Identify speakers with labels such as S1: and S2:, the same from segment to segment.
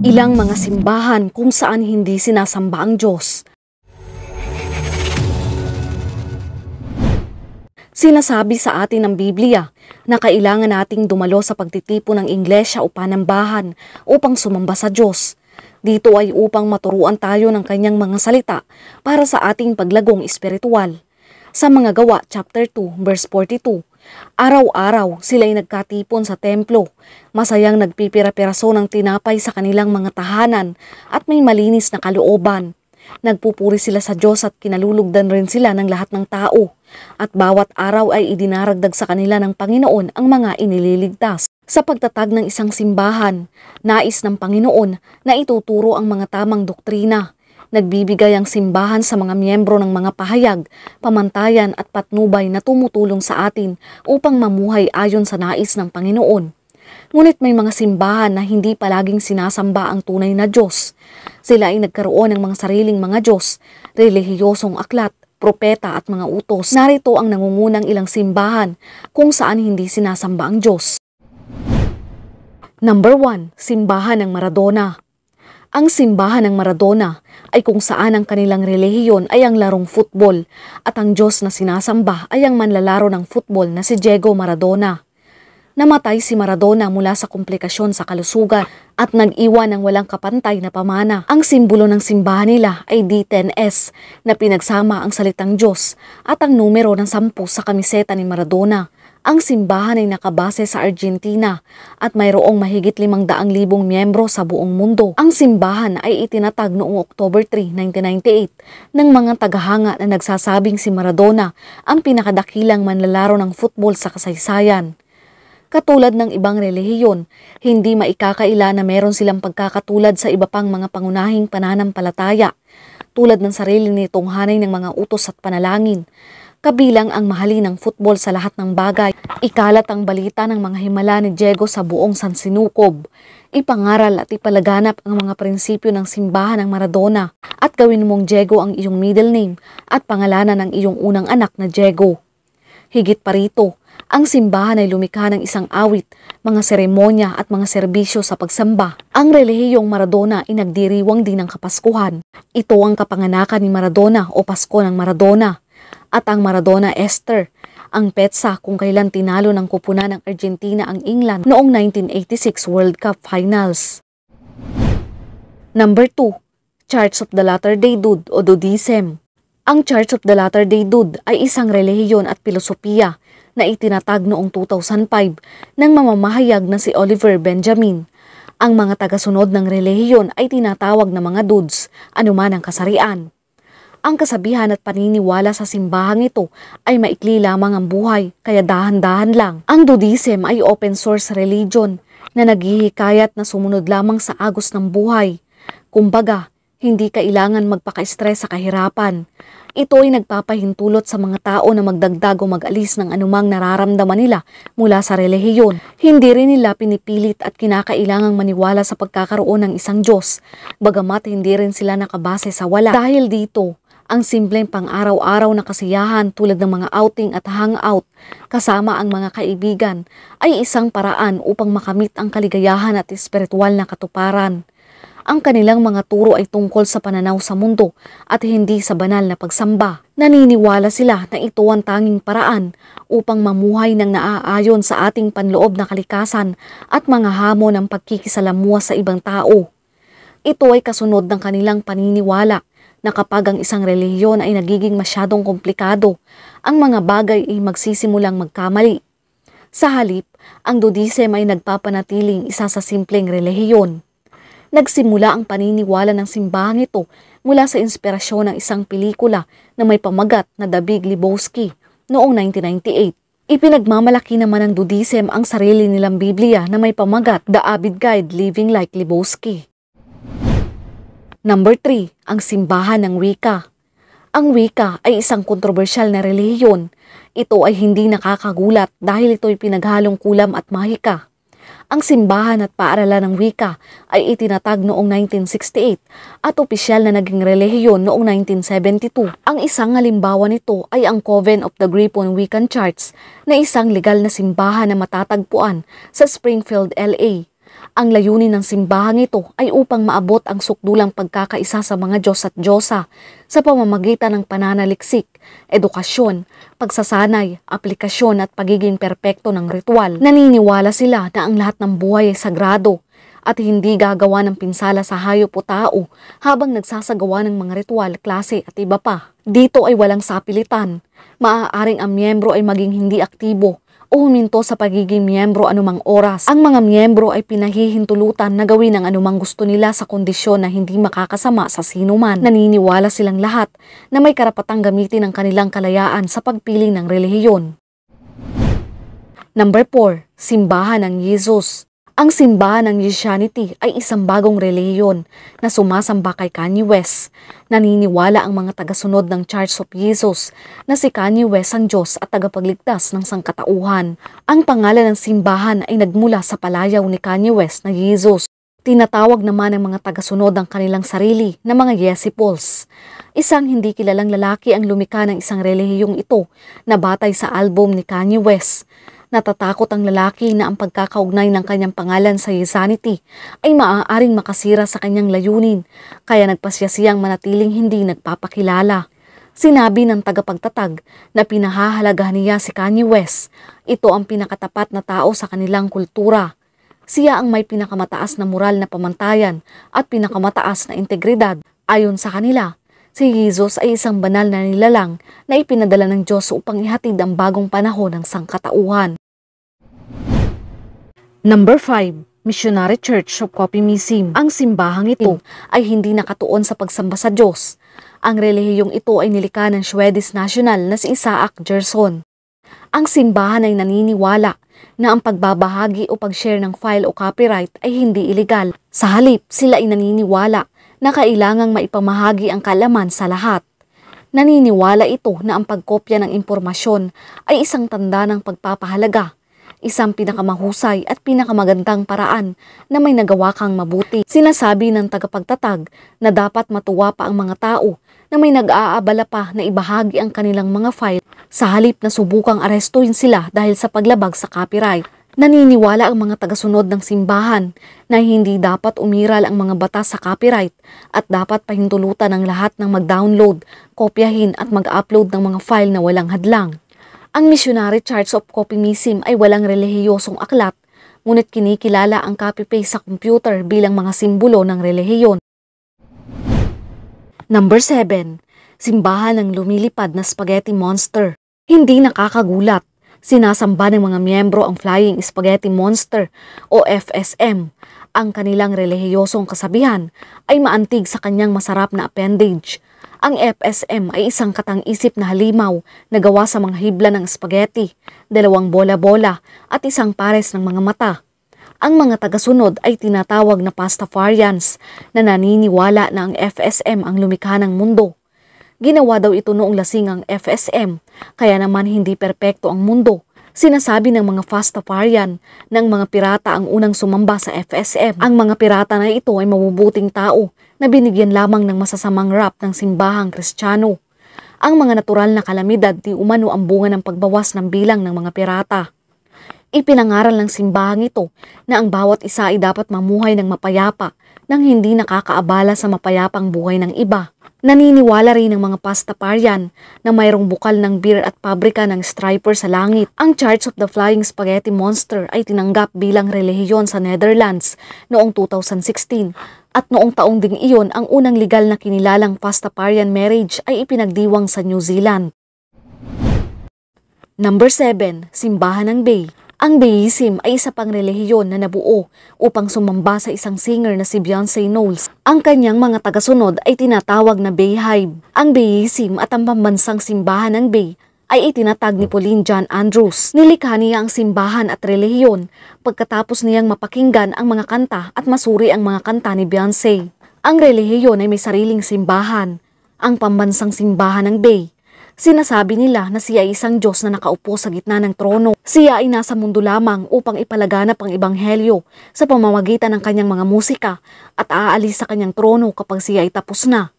S1: Ilang mga simbahan kung saan hindi sinasamba ang Diyos. Sinasabi sa atin ng Biblia na kailangan nating dumalo sa pagtitipon ng iglesia o panambahan upang sumamba sa Diyos. Dito ay upang maturuan tayo ng kanyang mga salita para sa ating paglagong espiritual. Sa mga Gawa, chapter 2, verse 42, araw-araw sila'y nagkatipon sa templo, masayang nagpipira-piraso ng tinapay sa kanilang mga tahanan at may malinis na kalooban. Nagpupuri sila sa Diyos at kinalulugdan rin sila ng lahat ng tao. At bawat araw ay idinaragdag sa kanila ng Panginoon ang mga inililigtas. Sa pagtatag ng isang simbahan, nais ng Panginoon na ituturo ang mga tamang doktrina. Nagbibigay ang simbahan sa mga miyembro ng mga pahayag, pamantayan at patnubay na tumutulong sa atin upang mamuhay ayon sa nais ng Panginoon. Ngunit may mga simbahan na hindi palaging sinasamba ang tunay na Diyos. Sila ay nagkaroon ng mga sariling mga Diyos, relihiyosong aklat, propeta at mga utos. Narito ang nangungunang ilang simbahan kung saan hindi sinasamba ang Diyos. Number 1, Simbahan ng Maradona. Ang simbahan ng Maradona ay kung saan ang kanilang relihiyon ay ang larong football at ang Diyos na sinasamba ay ang manlalaro ng football na si Diego Maradona. Namatay si Maradona mula sa komplikasyon sa kalusugan at nag-iwan ng walang kapantay na pamana. Ang simbolo ng simbahan nila ay D10S na pinagsama ang salitang Diyos at ang numero ng 10 sa kamiseta ni Maradona. Ang simbahan ay nakabase sa Argentina at mayroong mahigit 500,000 miyembro sa buong mundo. Ang simbahan ay itinatag noong October 3, 1998 ng mga tagahanga na nagsasabing si Maradona ang pinakadakilang manlalaro ng football sa kasaysayan. Katulad ng ibang relihiyon, hindi maikakaila na meron silang pagkakatulad sa iba pang mga pangunahing pananampalataya, tulad ng sarili nitong hanay ng mga utos at panalangin. Kabilang ang mahalin ng football sa lahat ng bagay, ikalat ang balita ng mga himala ni Diego sa buong sansinukob, ipangaral at ipalaganap ang mga prinsipyo ng simbahan ng Maradona, at gawin mong Diego ang iyong middle name at pangalanan ng iyong unang anak na Diego. Higit pa rito, ang simbahan ay lumikha ng isang awit, mga seremonya at mga serbisyo sa pagsamba. Ang relihiyong Maradona ay nagdiriwang din ng Kapaskuhan. Ito ang kapanganakan ni Maradona o Pasko ng Maradona. At ang Maradona Easter, ang petsa kung kailan tinalo ng kupunan ng Argentina ang England noong 1986 World Cup Finals. Number 2, Church of the Latter-day Dude o Dudism. Ang Church of the Latter-day Dude ay isang relihiyon at filosofiya na itinatag noong 2005 ng mamamahayag na si Oliver Benjamin. Ang mga tagasunod ng relihiyon ay tinatawag na mga dudes, anuman ang kasarian. Ang kasabihan at paniniwala sa simbahang ito ay maikli lamang ang buhay, kaya dahan-dahan lang. Ang Dudism ay open source religion na naghihikayat na sumunod lamang sa agos ng buhay. Kumbaga, hindi kailangan magpaka-stress sa kahirapan. Ito ay nagpapahintulot sa mga tao na magdagdag o mag-alis ng anumang nararamdaman nila mula sa relihiyon. Hindi rin nila pinipilit at kinakailangang maniwala sa pagkakaroon ng isang Diyos, bagamat hindi rin sila nakabase sa wala. Dahil dito, ang simpleng pang-araw-araw na kasiyahan tulad ng mga outing at hangout kasama ang mga kaibigan ay isang paraan upang makamit ang kaligayahan at espiritual na katuparan. Ang kanilang mga turo ay tungkol sa pananaw sa mundo at hindi sa banal na pagsamba. Naniniwala sila na ito ang tanging paraan upang mamuhay ng naaayon sa ating panloob na kalikasan at mga hamon ng pagkikisalamuha sa ibang tao. Ito ay kasunod ng kanilang paniniwala na kapag ang isang relihiyon ay nagiging masyadong komplikado, ang mga bagay ay magsisimulang magkamali. Sa halip, ang Dudism ay nagpapanatiling isa sa simpleng relihiyon. Nagsimula ang paniniwala ng simbahang ito mula sa inspirasyon ng isang pelikula na may pamagat na The Big Lebowski noong 1998. Ipinagmamalaki naman ng Dudism ang sarili nilang Biblia na may pamagat The Avid Guide Living Like Lebowski. Number 3, ang simbahan ng Wicca. Ang Wicca ay isang kontrobersyal na relihiyon. Ito ay hindi nakakagulat dahil ito ay pinaghalong kulam at mahika. Ang simbahan at paaralan ng Wicca ay itinatag noong 1968 at opisyal na naging relihiyon noong 1972. Ang isang halimbawa nito ay ang Coven of the Griffon Wiccan Church na isang legal na simbahan na matatagpuan sa Springfield, LA. Ang layunin ng simbahang ito ay upang maabot ang sukdulang pagkakaisa sa mga Diyos at Diyosa sa pamamagitan ng pananaliksik, edukasyon, pagsasanay, aplikasyon at pagiging perpekto ng ritual. Naniniwala sila na ang lahat ng buhay ay sagrado at hindi gagawa ng pinsala sa hayop o tao habang nagsasagawa ng mga ritual, klase at iba pa. Dito ay walang sapilitan. Maaaring ang miyembro ay maging hindi aktibo o huminto sa pagiging miyembro anumang oras. Ang mga miyembro ay pinahihintulutan na gawin ang anumang gusto nila sa kondisyon na hindi makakasama sa sinuman. Naniniwala silang lahat na may karapatang gamitin ang kanilang kalayaan sa pagpili ng relihiyon. Number 4. Simbahan ng Jesus. Ang simbahan ng Christianity ay isang bagong relihiyon na sumasamba kay Kanye West. Naniniwala ang mga tagasunod ng Church of Jesus na si Kanye West ang Diyos at tagapagligtas ng sangkatauhan. Ang pangalan ng simbahan ay nagmula sa palayaw ni Kanye West na Jesus. Tinatawag naman ng mga tagasunod ang kanilang sarili na mga Yesipos. Isang hindi kilalang lalaki ang lumikha ng isang relihiyong ito na batay sa album ni Kanye West. Natatakot ang lalaki na ang pagkakaugnay ng kanyang pangalan sa Yesanity ay maaaring makasira sa kanyang layunin, kaya nagpasya siyang manatiling hindi nagpapakilala. Sinabi ng tagapagtatag na pinahahalagahan niya si Kanye West. Ito ang pinakatapat na tao sa kanilang kultura. Siya ang may pinakamataas na moral na pamantayan at pinakamataas na integridad. Ayon sa kanila, si Jesus ay isang banal na nilalang na ipinadala ng Diyos upang ihatid ang bagong panahon ng sangkatauhan. Number 5. Missionary Church of Kopimisim. Ang simbahang ito ay hindi nakatuon sa pagsamba sa Diyos. Ang relihiyong ito ay nilikha ng Swedish national na si Isaac Gerson. Ang simbahan ay naniniwala na ang pagbabahagi o pag-share ng file o copyright ay hindi ilegal. Sa halip, sila ay naniniwala na kailangang maipamahagi ang kaalaman sa lahat. Naniniwala ito na ang pagkopya ng impormasyon ay isang tanda ng pagpapahalaga, isang pinakamahusay at pinakamagandang paraan na may nagawa kang mabuti. Sinasabi ng tagapagtatag na dapat matuwa pa ang mga tao na may nag-aabala pa na ibahagi ang kanilang mga file sa halip na subukang arestuhin sila dahil sa paglabag sa copyright. Naniniwala ang mga tagasunod ng simbahan na hindi dapat umiral ang mga batas sa copyright at dapat pahintulutan ng lahat ng mag-download, kopyahin at mag-upload ng mga file na walang hadlang. Ang Missionary Church of Kopimisim ay walang relihiyosong aklat, ngunit kinikilala ang copy-paste sa computer bilang mga simbolo ng relihiyon. Number 7. Simbahan ng lumilipad na spaghetti monster. Hindi nakakagulat. Sinasamba ng mga miyembro ang Flying Spaghetti Monster o FSM. Ang kanilang relihiyosong kasabihan ay maantig sa kanyang masarap na appendage. Ang FSM ay isang katang-isip na halimaw na gawa sa mga hibla ng spaghetti, 2 bola-bola at isang pares ng mga mata. Ang mga tagasunod ay tinatawag na Pastafarians na naniniwala na ang FSM ang lumikha ng mundo. Ginawa daw ito noong lasing ang FSM, kaya naman hindi perpekto ang mundo. Sinasabi ng mga Pastafarian ng mga pirata ang unang sumamba sa FSM. Ang mga pirata na ito ay mabubuting tao na binigyan lamang ng masasamang rap ng simbahang Kristiyano. Ang mga natural na kalamidad di umano ang bunga ng pagbawas ng bilang ng mga pirata. Ipinangaral ng simbahang ito na ang bawat isa ay dapat mamuhay ng mapayapa nang hindi nakakaabala sa mapayapang buhay ng iba. Naniniwala rin ng mga Pastafarian na mayroong bukal ng beer at pabrika ng striper sa langit. Ang Church of the Flying Spaghetti Monster ay tinanggap bilang relihiyon sa Netherlands noong 2016 at noong taong ding iyon ang unang legal na kinilalang Pastafarian marriage ay ipinagdiwang sa New Zealand. Number 7. Simbahan ng Bay. Ang Bayism ay isa pang relihiyon na nabuo upang sumamba sa isang singer na si Beyonce Knowles. Ang kanyang mga tagasunod ay tinatawag na Bayhive. Ang Bayism at ang pambansang simbahan ng Bay ay itinatag ni Pauline John Andrews. Nilikha niya ang simbahan at relihiyon pagkatapos niyang mapakinggan ang mga kanta at masuri ang mga kanta ni Beyonce. Ang relihiyon ay may sariling simbahan, ang pambansang simbahan ng Bay. Sinasabi nila na siya ay isang Diyos na nakaupo sa gitna ng trono. Siya ay nasa mundo lamang upang ipalaganap ang ebanghelyo sa pamamagitan ng kanyang mga musika at aalis sa kanyang trono kapag siya ay tapos na.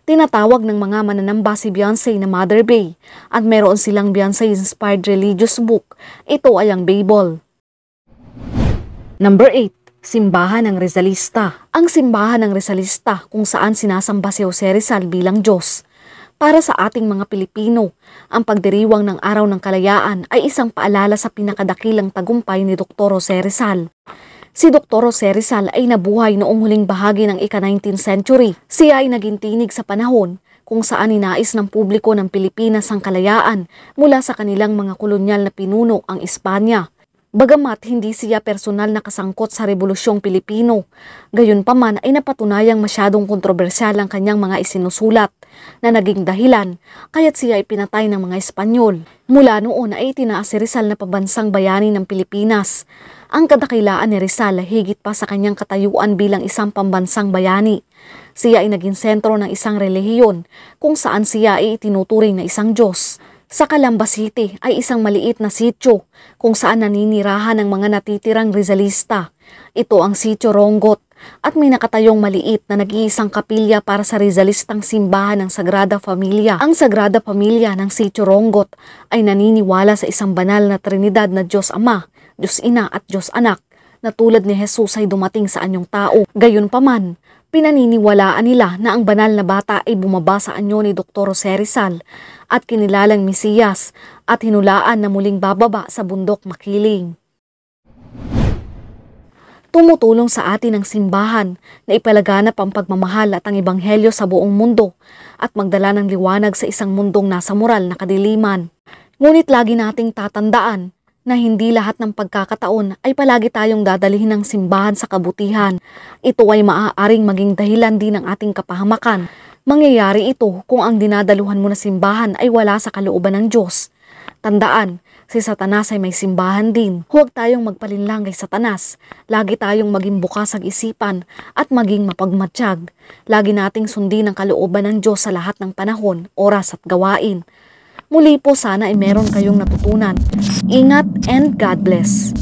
S1: Tinatawag ng mga mananamba si Beyonce na Mother Bay at meron silang Beyonce-inspired religious book. Ito ay ang Bible. Number 8. Simbahan ng Rizalista. Ang simbahan ng Rizalista kung saan sinasamba si Jose Rizal bilang Diyos. Para sa ating mga Pilipino, ang pagdiriwang ng Araw ng Kalayaan ay isang paalala sa pinakadakilang tagumpay ni Dr. Jose Rizal. Si Dr. Jose Rizal ay nabuhay noong huling bahagi ng ika-19th century. Siya ay naging tinig sa panahon kung saan ninais ng publiko ng Pilipinas ang kalayaan mula sa kanilang mga kolonyal na pinuno ang Espanya. Bagamat hindi siya personal na kasangkot sa Rebolusyong Pilipino, gayunpaman ay napatunayang masyadong kontrobersyal ang kanyang mga isinusulat na naging dahilan kaya't siya ay pinatay ng mga Espanyol. Mula noon ay itinaas si Rizal na pabansang bayani ng Pilipinas. Ang kadakilaan ni Rizal higit pa sa kanyang katayuan bilang isang pambansang bayani. Siya ay naging sentro ng isang relihiyon kung saan siya ay itinuturing na isang Diyos. Sa Calamba City ay isang maliit na sityo kung saan naninirahan ng mga natitirang Rizalista. Ito ang Sitio Rongot at may nakatayong maliit na nag-iisang kapilya para sa Rizalistang simbahan ng Sagrada Familia. Ang Sagrada Familia ng Sitio Rongot ay naniniwala sa isang banal na Trinidad na Diyos Ama, Diyos Ina at Diyos Anak na tulad ni Jesus ay dumating sa anyong tao. Gayunpaman, pinaniniwalaan nila na ang banal na bata ay bumaba sa anyo ni Dr. Jose Rizal at kinilalang Mesiyas at hinulaan na muling bababa sa bundok Makiling. Tumutulong sa atin ang simbahan na ipalaganap ang pagmamahal at ang ebanghelyo sa buong mundo at magdala ng liwanag sa isang mundong nasa moral na kadiliman. Ngunit lagi nating tatandaan na hindi lahat ng pagkakataon ay palagi tayong dadalhin ng simbahan sa kabutihan. Ito ay maaaring maging dahilan din ng ating kapahamakan. Mangyayari ito kung ang dinadaluhan mo na simbahan ay wala sa kalooban ng Diyos. Tandaan, si Satanas ay may simbahan din. Huwag tayong magpalinlang kay Satanas. Lagi tayong maging bukas ang isipan at maging mapagmatsyag. Lagi nating sundin ang kalooban ng Diyos sa lahat ng panahon, oras at gawain. Muli po sana ay meron kayong natutunan. Ingat and God bless.